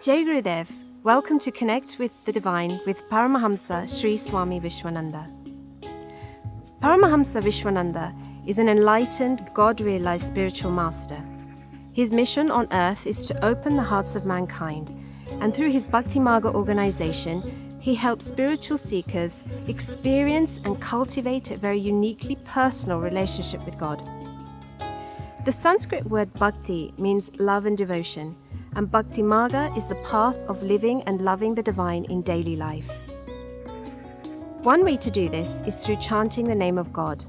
Jai Gurudev, welcome to Connect with the Divine with Paramahamsa Sri Swami Vishwananda. Paramahamsa Vishwananda is an enlightened, God-realized spiritual master. His mission on earth is to open the hearts of mankind, and through his Bhakti Marga organization, he helps spiritual seekers experience and cultivate a very uniquely personal relationship with God. The Sanskrit word bhakti means love and devotion, and Bhakti Marga is the path of living and loving the divine in daily life. One way to do this is through chanting the name of God.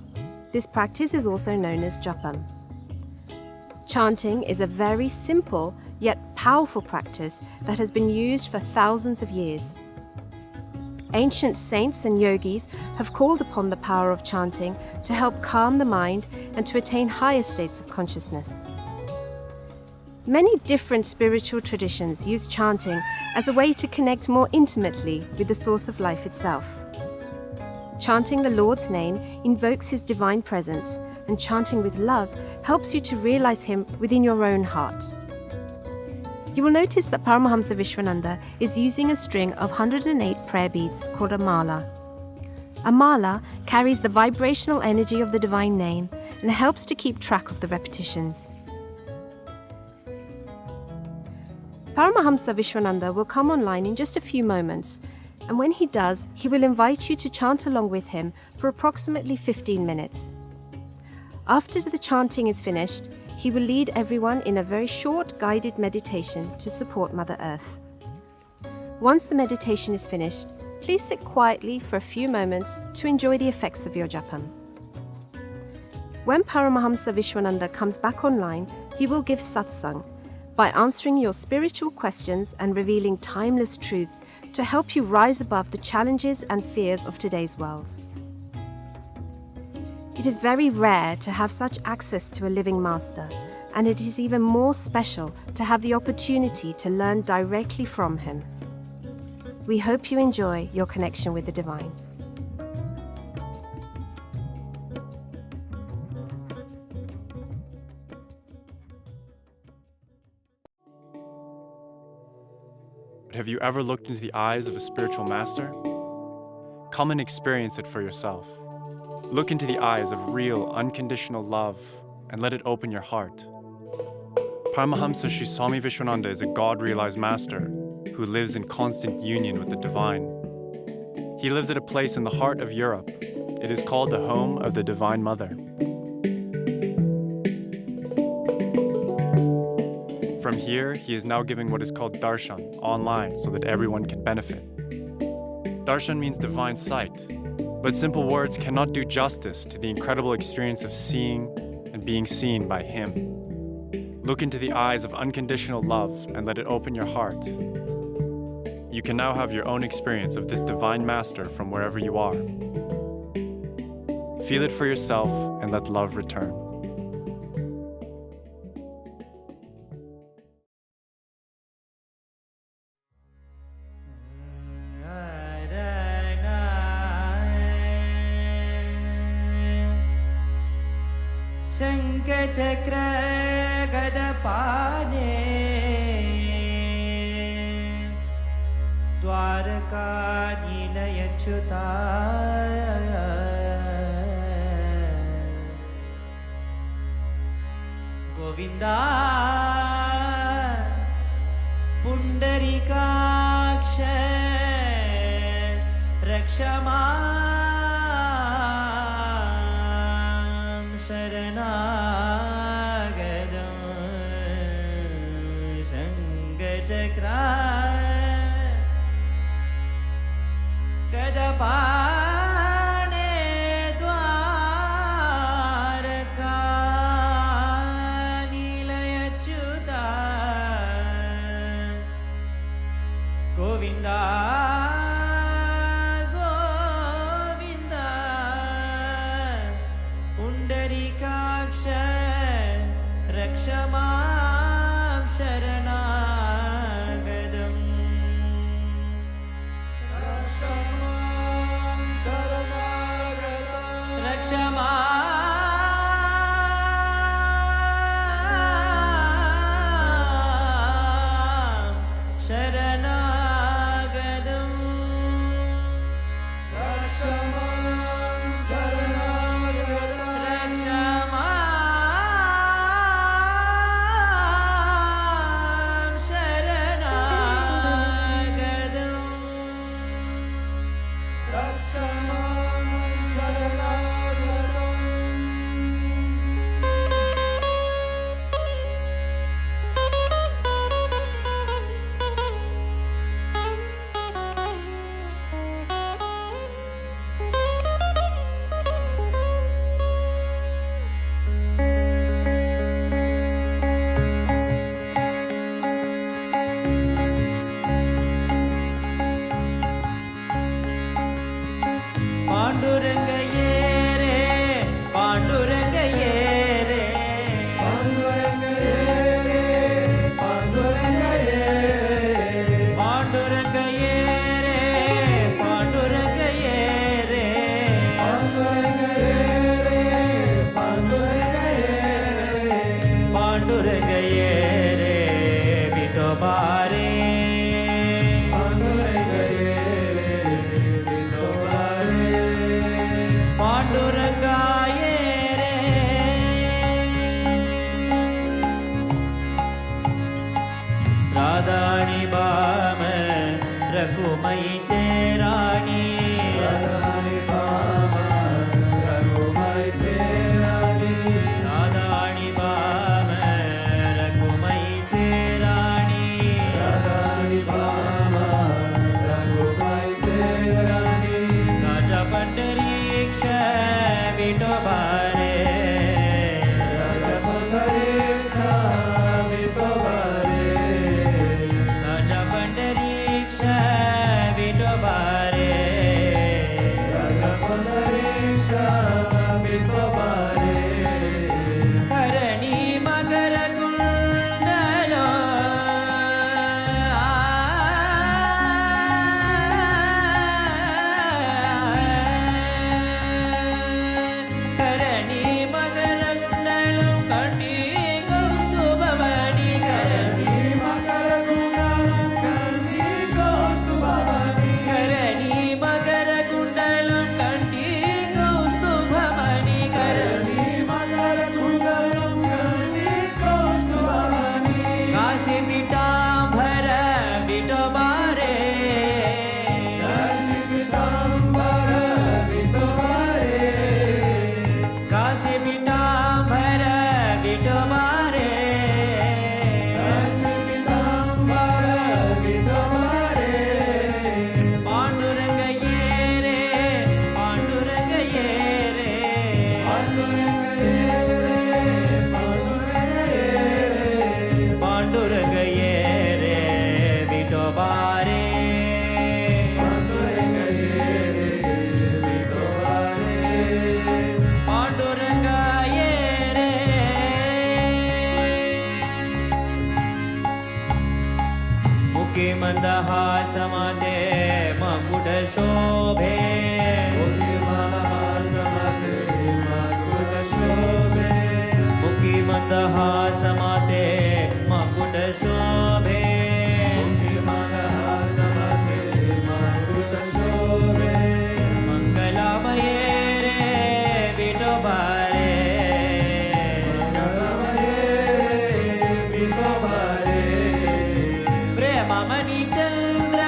This practice is also known as japam. Chanting is a very simple yet powerful practice that has been used for thousands of years. Ancient saints and yogis have called upon the power of chanting to help calm the mind and to attain higher states of consciousness. Many different spiritual traditions use chanting as a way to connect more intimately with the source of life itself. Chanting the Lord's name invokes His divine presence, and chanting with love helps you to realize Him within your own heart. You will notice that Paramahamsa Vishwananda is using a string of 108 prayer beads called a mala. A mala carries the vibrational energy of the divine name and helps to keep track of the repetitions. Paramahamsa Vishwananda will come online in just a few moments, and when he does, he will invite you to chant along with him for approximately 15 minutes. After the chanting is finished, he will lead everyone in a very short guided meditation to support Mother Earth. Once the meditation is finished, please sit quietly for a few moments to enjoy the effects of your japam. When Paramahamsa Vishwananda comes back online, he will give satsang by answering your spiritual questions and revealing timeless truths to help you rise above the challenges and fears of today's world. It is very rare to have such access to a living master, and it is even more special to have the opportunity to learn directly from him. We hope you enjoy your connection with the divine. Have you ever looked into the eyes of a spiritual master? Come and experience it for yourself. Look into the eyes of real, unconditional love and let it open your heart. Paramahamsa Sri Swami Vishwananda is a God-realized master who lives in constant union with the divine. He lives at a place in the heart of Europe. It is called the home of the Divine Mother. From here, he is now giving what is called darshan online so that everyone can benefit. Darshan means divine sight, but simple words cannot do justice to the incredible experience of seeing and being seen by him. Look into the eyes of unconditional love and let it open your heart. You can now have your own experience of this divine master from wherever you are. Feel it for yourself and let love return. चक्र गद पाने द्वारका नीलयच्युता गोविंदा पुंडरीकाक्ष रक्षमा कदपाने द्वारका नीलयच्युता गोविंदा गोविंदा पुंडरीकाक्ष रक्षमा शरणागतम् रक्षमा शरण पांडुरंगये रे विठोबारे पांडुरंगये रे विठोबारे पांडुरंगाये रे राधाणी बाम रघुमयी तेराणी राधाणी बाम रघुमयी तेराणी राधाणी बाम रघुमयी तेराणी राधाणी बाम रघुमयी तेराणी राजा पंढरीक्ष विठोबारे राजा पंढरीक्ष विठोबारे राजा पंढरीक्ष विठोबारे राजा पंढरीक्ष विठोबारे हरणी मकर कुंडलो हरणी मकर कुंडलो कंठी कौस्तुभमणि हरणी मकर कुंडलो कंठी कौस्तुभमणि हरणी मकर कुंडलो कंठी कौस्तुभमणि हरणी मकर कुंडलो कंठी कौस्तुभमणि काशी पीतांबर विठोबारे काशी पीतांबर विठोबारे काशी पीतांबर विठोबारे काशी पीतांबर विठोबारे पांडुरंगये रे पांडुरंगये रे पांडुरंगये रे पांडुरंगये रे विठोबारे पांडुरंगये रे विठोबारे पांडुरंगये रे मुखे मंदहासमध्ये मकुट शोभे मुखे मंदहासमध्ये मकुट शोभे मुखी मंदहासमध्ये मकुट शोभे मुखी मंदहासमध्ये मकुट शोभे मंगलामये रे विठोबारे मंगलामये रे विठोबारे प्रेममणि चंद्र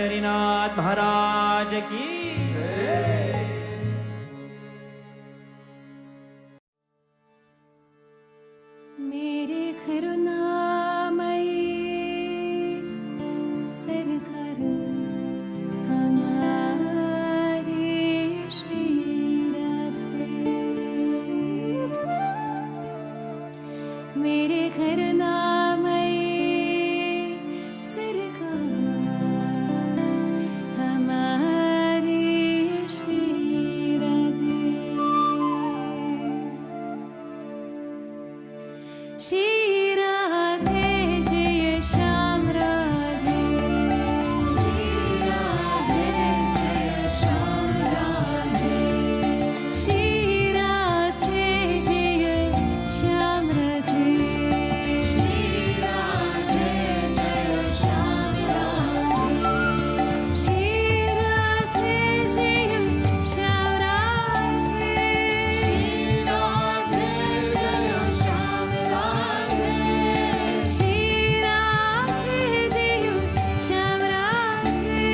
पंढरीनाथ महाराज की मेरे करुणामयी सरकार हमारे श्री राधे। मेरे करुणामयी सरकार हमारे श्री राधे। श्री राधे जय श्याम राधे। श्री राधे जय श्याम राधे। श्री राधे जय श्याम राधे। श्री राधे जय श्याम राधे। श्री राधे जय श्याम राधे। श्री राधे जय श्याम राधे। श्री राधे जय श्याम राधे।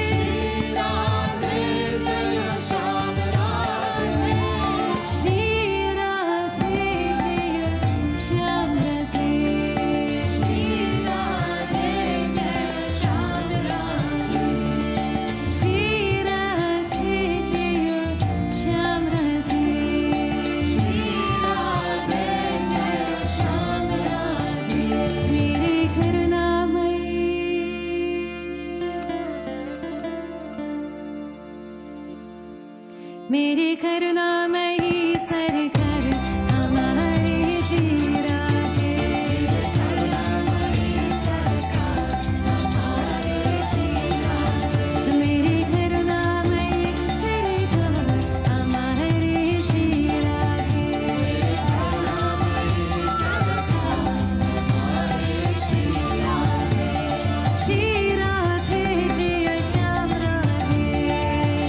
श्री राधे जय श्याम राधे। श्री राधे जय श्याम राधे। श्री राधे जय श्याम राधे। श्री राधे जय श्याम राधे। श्री राधे जय श्याम राधे। मेरे करुणामयी मेरे करुणामयी सरकार हमारे श्री राधे। करुणामयी सरकार हमारे श्री राधे। मेरे करुणामयी सरकार हमारे श्री राधे। करुणामयी सरकार हमारे श्री राधे। श्री राधे जय श्याम राधे।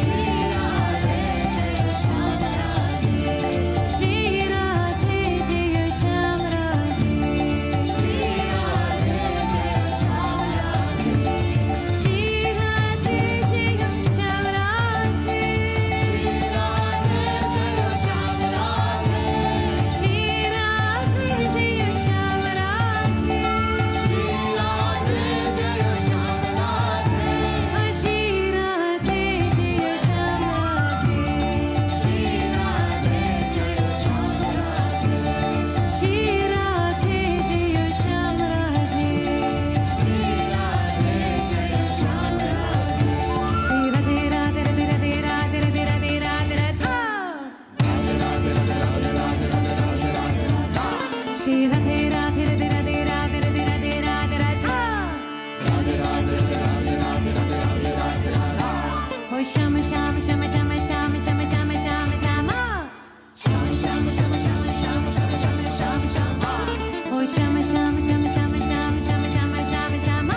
श्री राधे जय श्याम राधे। श्री राधे जय श्याम राधे। श्री राधे जय श्याम राधे। श्री राधे जय श्याम राधे। श्री राधे जय श्याम राधे। श्री राधे जय श्याम राधे। श्री राधे जय श्याम राधे। श्री राधे जय श्याम राधे। श्री राधे जय श्याम राधे। श्री राधे जय श्याम राधे। श्री राधे जय श्याम राधे। श्री राधे राधे राधे राधे राधे राधे राधे राधे राधा। श्री राधे राधे राधे राधे राधे राधे राधे राधे राधा। ओ श्याम श्याम श्याम श्याम श्याम श्याम श्याम श्याम श्याम। श्याम श्याम श्याम श्याम श्याम श्याम श्याम श्याम श्याम। ओ श्याम श्याम श्याम श्याम श्याम श्याम श्याम श्याम श्याम।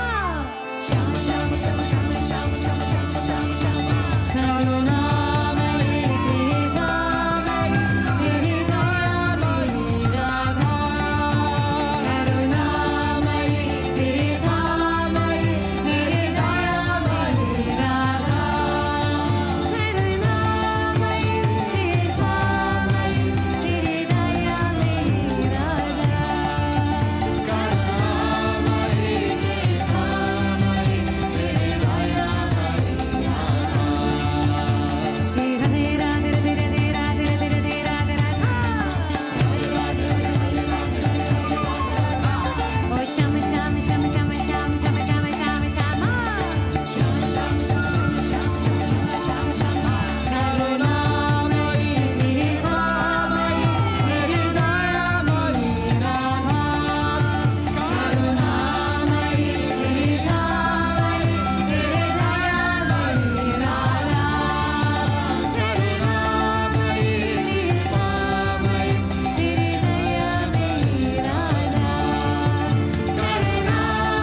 श्याम श्याम श्याम श्याम श्याम श्याम श्याम श्याम श्याम। करुणामयी कृपामयी तेरी दयामयी राधा। करुणामयी कृपामयी तेरी दयामयी राधा। करुणामयी कृपामयी तेरी दयामयी राधा। करुणामयी कृपामयी तेरी दयामयी राधा। श्री राधे राधे राधे राधे राधे राधे राधे राधे राधा। ओ श्याम श्याम श्याम श्याम श्याम श्याम श्याम श्याम श्याम। श्याम श्याम श्याम श्याम श्याम श्याम श्याम श्याम। करुणामयी कृपामयी तेरी दयामयी राधा। करुणामयी कृपामयी तेरी दयामयी राधा। करुणामयी कृपामयी तेरी दयामयी राधा। करुणामयी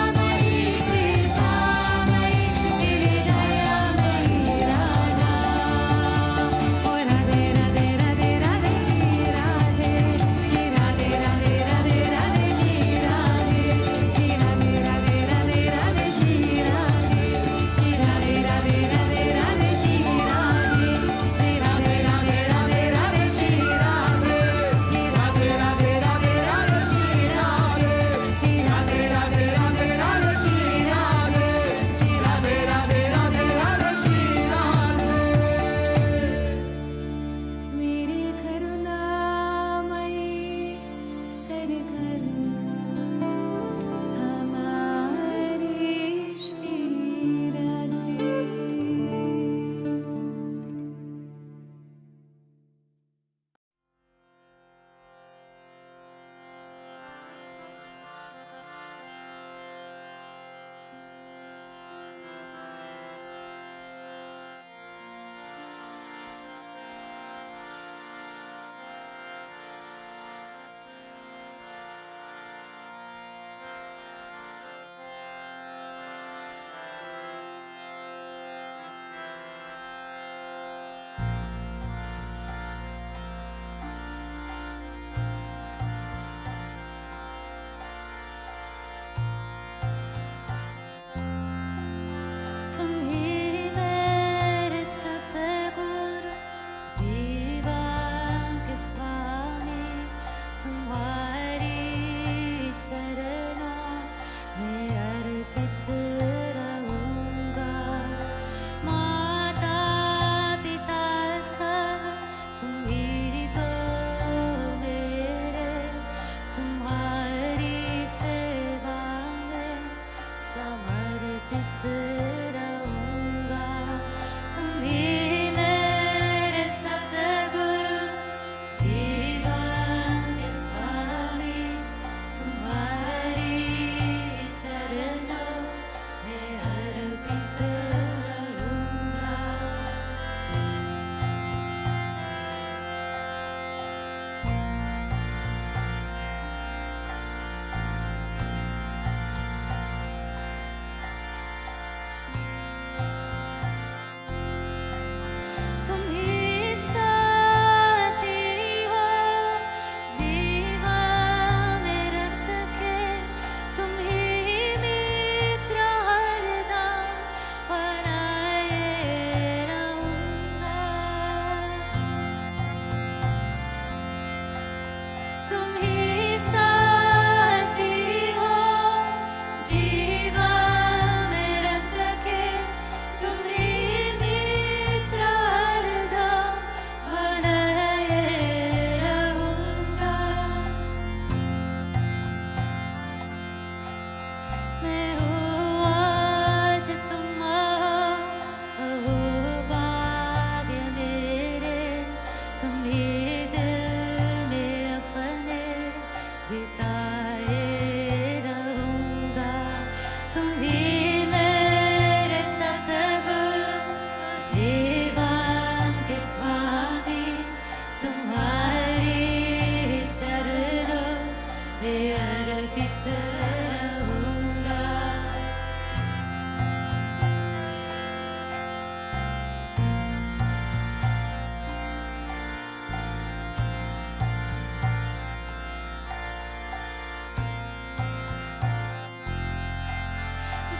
अर्पित रहूंगा।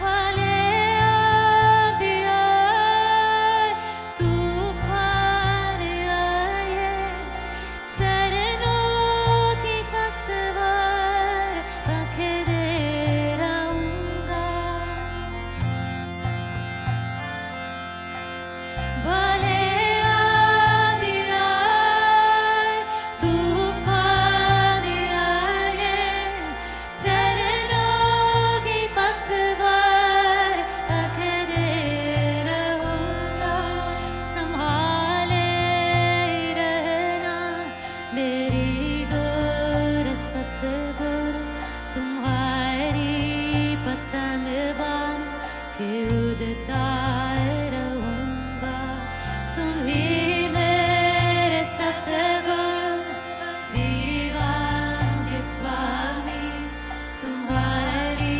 भले आंधी आए, तूफान आए, चरणों की पतवार पकड़े रहूंगा। भले आंधी आए, तूफान आए, चरणों की पतवार पकड़े रहूंगा। संभाले रहना मेरी डोर सतगुरु, तुम्हारी पतन बन के उड़ता रहूंगा। तुम ही मेरे सतगुरु, जीवन के स्वामी, तुम्हारी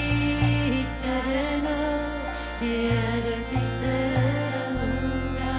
चरणों में अर्पित रहूंगा।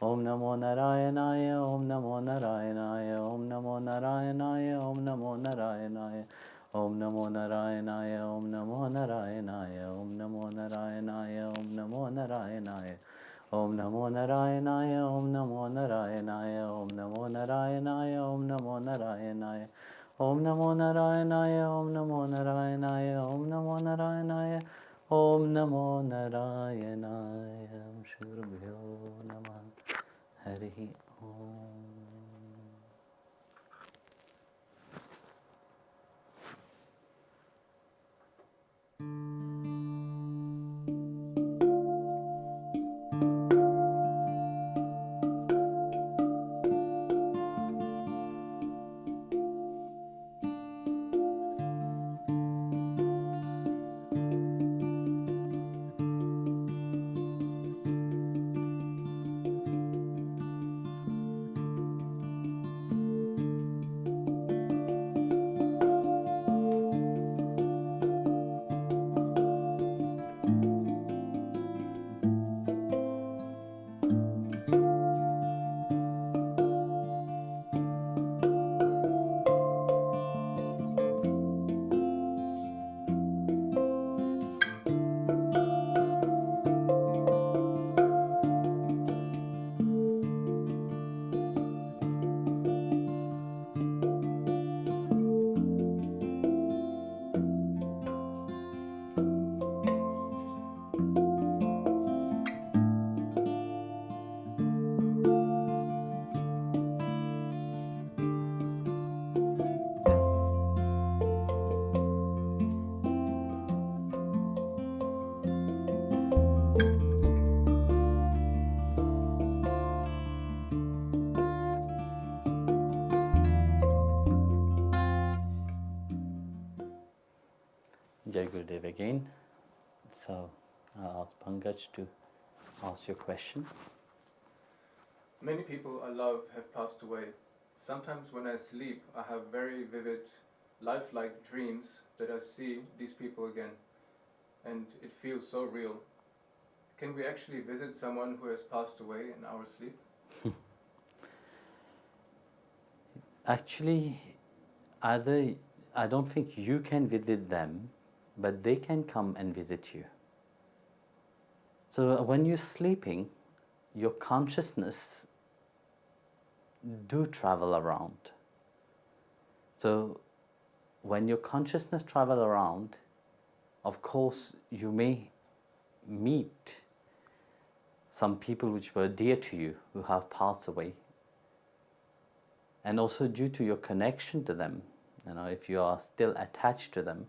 Om Namo Narayanaya, Om Namo Narayanaya, Om Namo Narayanaya, Om Namo Narayanaya, Om Namo Narayanaya, Om Namo Narayanaya, Om Namo Narayanaya, Om Namo Narayanaya, Om Namo Narayanaya, Om Namo Narayanaya, Om Namo Narayanaya, Om Namo Narayanaya, Om Namo Narayanaya, Om Namo Narayanaya, Om Namo Narayanaya, Om Namo Narayanaya, Shri Gurubhyo Namah. Harihi Om. Jai Gurudev again. So I'll ask Pankaj to ask your question. Many people I love have passed away. Sometimes when I sleep, I have very vivid, lifelike dreams that I see these people again, and it feels so real. Can we actually visit someone who has passed away in our sleep? Actually, I don't think you can visit them, but they can come and visit you. So when you're sleeping, your consciousness do travel around. So when your consciousness travel around, of course you may meet some people which were dear to you who have passed away. And also due to your connection to them, if you are still attached to them,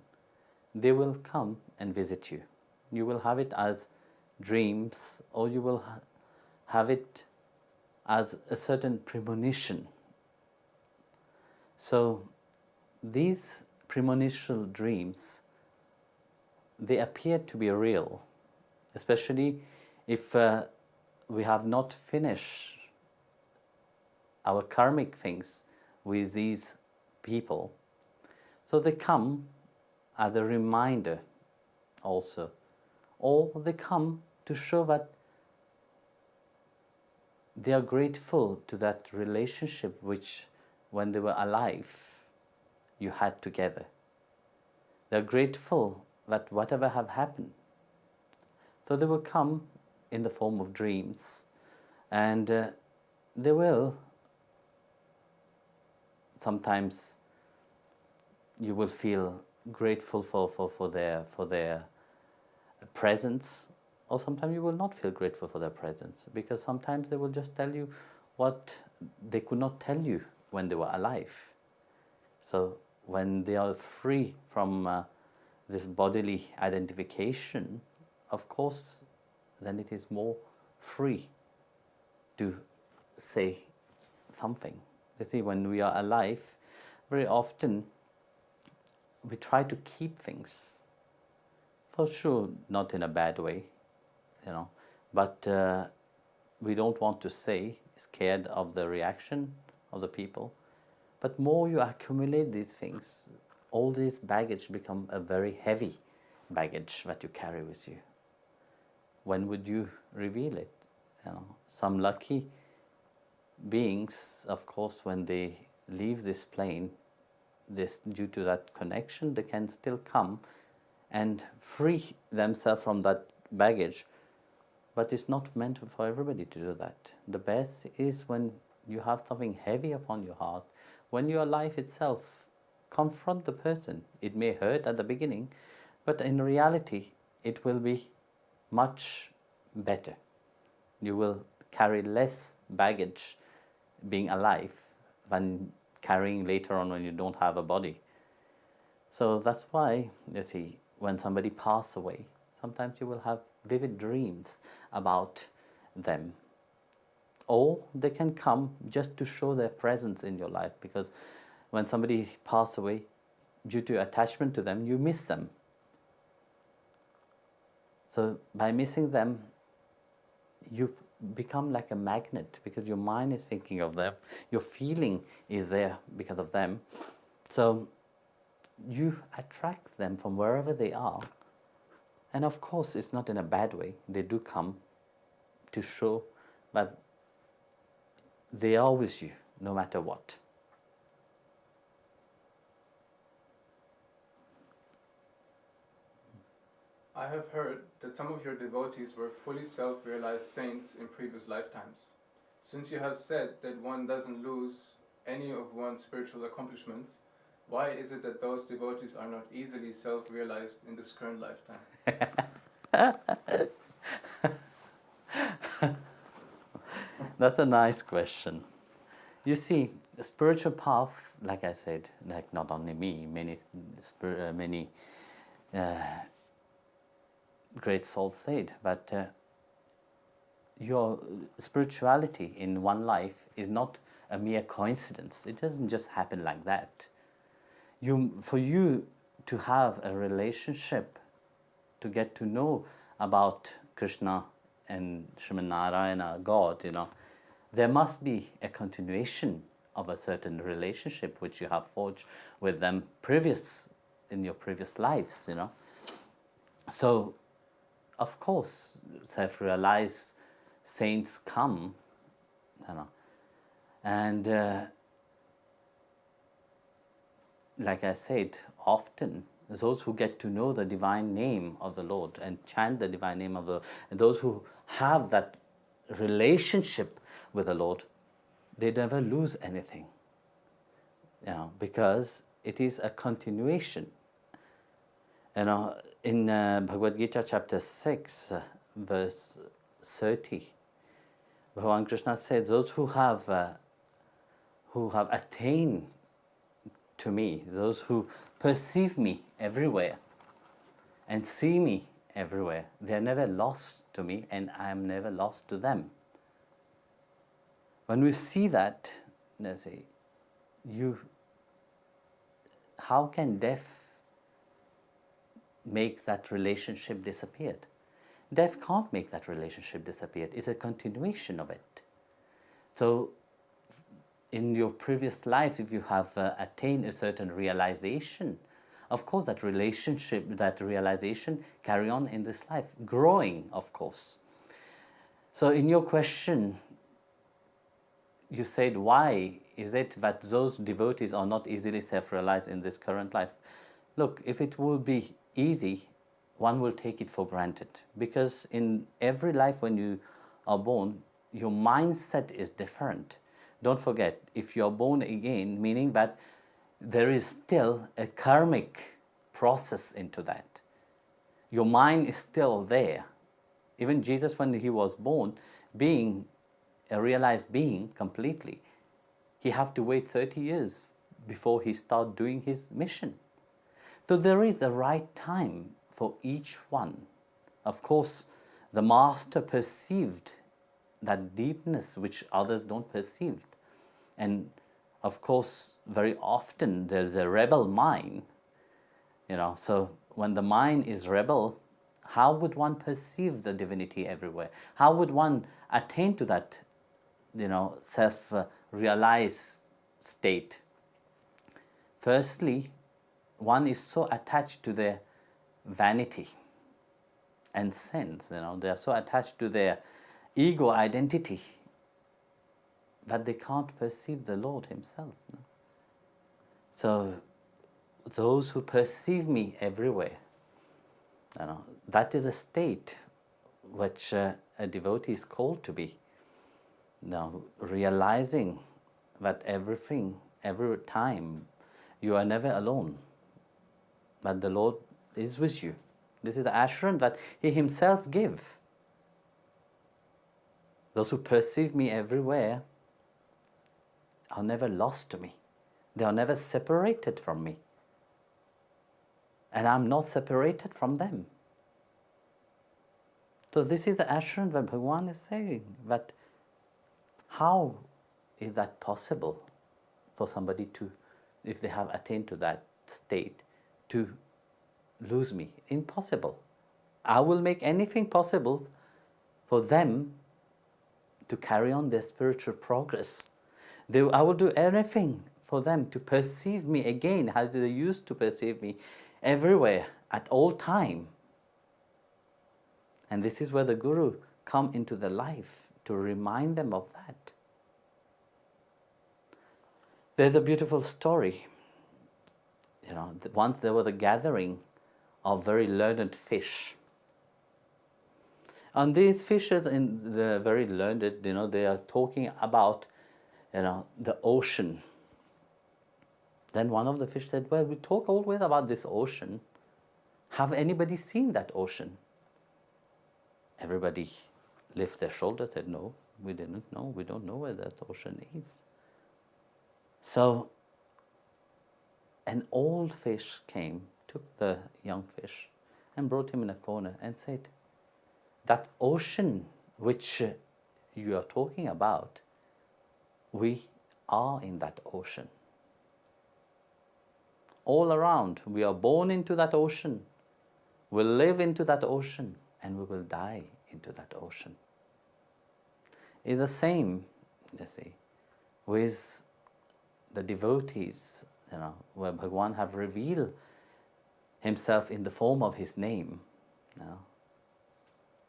they will come and visit you. You will have it as dreams, or you will have it as a certain premonition. So these premonitional dreams, they appear to be real, especially if we have not finished our karmic things with these people. So they come as a reminder also, or they come to show that they are grateful to that relationship which, when they were alive, you had together. They are grateful that whatever have happened. So they will come in the form of dreams, and they will sometimes you will feel grateful for their presence, or sometimes you will not feel grateful for their presence, because sometimes they will just tell you what they could not tell you when they were alive. So when they are free from this bodily identification, of course, then it is more free to say something. You see, when we are alive, very often we try to keep things. For sure, not in a bad way, but we don't want to say, scared of the reaction of the people. But more you accumulate these things, all this baggage become a very heavy baggage that you carry with you. When would you reveal it? Some lucky beings, of course, when they leave this plane, due to that connection, they can still come and free themselves from that baggage. But it's not meant for everybody to do that. The best is when you have something heavy upon your heart, when your life itself, confront the person. It may hurt at the beginning, but in reality, it will be much better. You will carry less baggage being alive than carrying later on when you don't have a body. So that's why, you see, when somebody passes away, sometimes you will have vivid dreams about them. Or they can come just to show their presence in your life, because when somebody passes away, due to attachment to them, you miss them. So by missing them, you become like a magnet, because your mind is thinking of them, your feeling is there because of them. So you attract them from wherever they are. And of course, it's not in a bad way. They do come to show, but they are with you no matter what. I have heard that some of your devotees were fully self-realized saints in previous lifetimes. Since you have said that one doesn't lose any of one's spiritual accomplishments, why is it that those devotees are not easily self-realized in this current lifetime? That's a nice question. You see, the spiritual path, like I said, like not only me, many great souls said, but your spirituality in one life is not a mere coincidence. It doesn't just happen like that. For you to have a relationship, to get to know about Krishna and Sriman Narayana, God, there must be a continuation of a certain relationship which you have forged with them in your previous lives, So, of course, self-realized saints come, and like I said, often those who get to know the divine name of the Lord and chant the divine name of the Lord, and those who have that relationship with the Lord, they never lose anything, because it is a continuation. In Bhagavad Gita chapter 6, verse 30, Bhagavan Krishna said, those who have attained to me, those who perceive me everywhere and see me everywhere, they are never lost to me and I am never lost to them. When we see that, how can death make that relationship disappear? Death can't make that relationship disappear. It's a continuation of it. So in your previous life, if you have attained a certain realization, of course that relationship, that realization carry on in this life, growing, of course. So in your question, you said, why is it that those devotees are not easily self-realized in this current life? Look, if it would be easy, one will take it for granted. Because in every life when you are born, your mindset is different. Don't forget, if you are born again, meaning that there is still a karmic process into that. Your mind is still there. Even Jesus, when he was born, being a realized being completely, he had to wait 30 years before he started doing his mission. So there is a right time for each one. Of course, the master perceived that deepness which others don't perceive. And of course, very often there's a rebel mind, so when the mind is rebel, how would one perceive the divinity everywhere? How would one attain to that, self-realized state? Firstly, one is so attached to their vanity and sense, they are so attached to their ego identity but they can't perceive the Lord Himself. No? So those who perceive me everywhere, that is a state which a devotee is called to be. Now, realizing that everything, every time, you are never alone, but the Lord is with you. This is the assurance that He Himself gave. Those who perceive me everywhere are never lost to me. They are never separated from me. And I'm not separated from them. So this is the assurance that Bhagavan is saying, that how is that possible for somebody to, if they have attained to that state, to lose me? Impossible. I will make anything possible for them to carry on their spiritual progress. I will do anything for them to perceive me again as they used to perceive me everywhere, at all time. And this is where the Guru come into their life to remind them of that. There's a beautiful story. Once there was a gathering of very learned fish. And these fishes, the very learned, they are talking about, the ocean. Then one of the fish said, well, we talk always about this ocean. Have anybody seen that ocean? Everybody lifted their shoulders, said, no, we didn't know. We don't know where that ocean is. So an old fish came, took the young fish, and brought him in a corner and said, that ocean which you are talking about, we are in that ocean. All around, we are born into that ocean, we live into that ocean, and we will die into that ocean. It's the same, with the devotees, where Bhagavan have revealed Himself in the form of His name.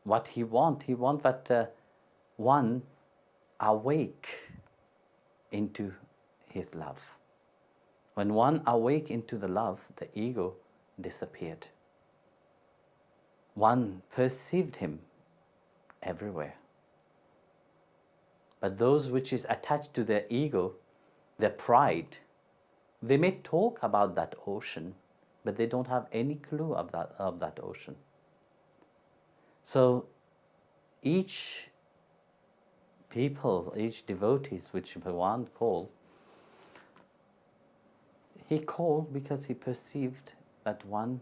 What He wants that one awake into His love. When one awake into the love, the ego disappeared. One perceived Him everywhere. But those which is attached to their ego, their pride, they may talk about that ocean, but they don't have any clue of that ocean. So each people, each devotees which Bhagavan called, He called because He perceived that one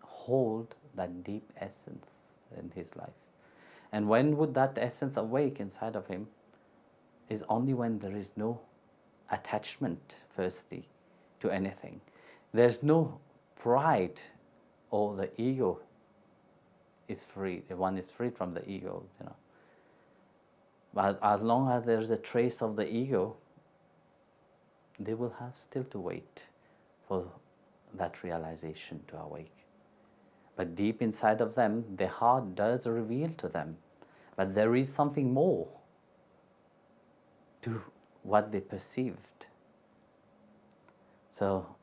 hold that deep essence in his life. And when would that essence awake inside of him? Is only when there is no attachment, firstly, to anything. There's no pride, or the ego is free. One is freed from the ego, But as long as there's a trace of the ego, they will have still to wait for that realization to awake. But deep inside of them, their heart does reveal to them that there is something more to what they perceived. So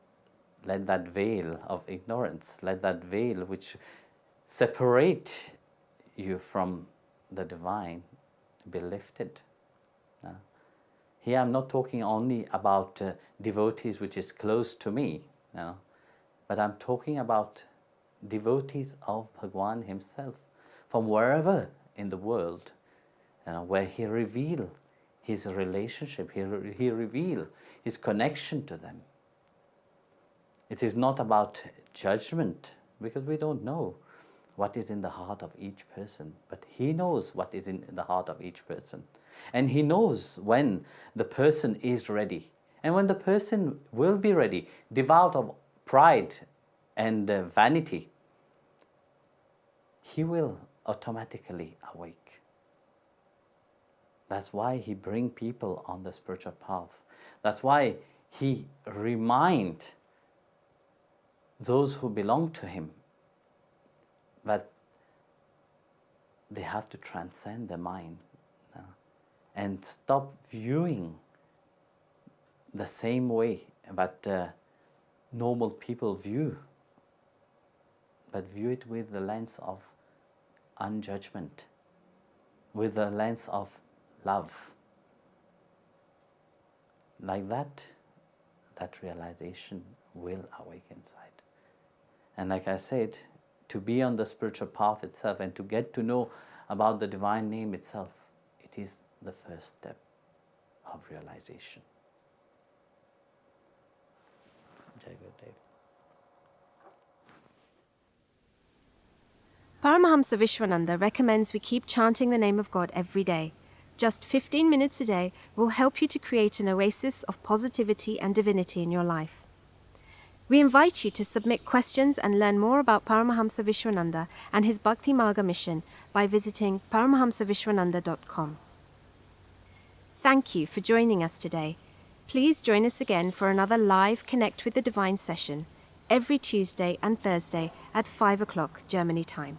let that veil of ignorance, let that veil which separate you from the divine be lifted. Here I'm not talking only about devotees which is close to me, but I'm talking about devotees of Bhagavan Himself, from wherever in the world, where He reveal His relationship, He reveal His connection to them. It is not about judgment, because we don't know what is in the heart of each person, but He knows what is in the heart of each person. And He knows when the person is ready. And when the person will be ready, devout of pride and vanity, he will automatically awake. That's why He brings people on the spiritual path. That's why He reminds those who belong to Him that they have to transcend their mind and stop viewing the same way but normal people view, but view it with the lens of unjudgment, with the lens of love. Like that, that realization will awake inside. And like I said, to be on the spiritual path itself and to get to know about the divine name itself, it is the first step of realization. Jai Gurudev. Paramahamsa Vishwananda recommends we keep chanting the name of God every day. Just 15 minutes a day will help you to create an oasis of positivity and divinity in your life. We invite you to submit questions and learn more about Paramahamsa Vishwananda and his Bhakti Marga mission by visiting paramahamsavishwananda.com. Thank you for joining us today. Please join us again for another live Connect with the Divine session every Tuesday and Thursday at 5 o'clock Germany time.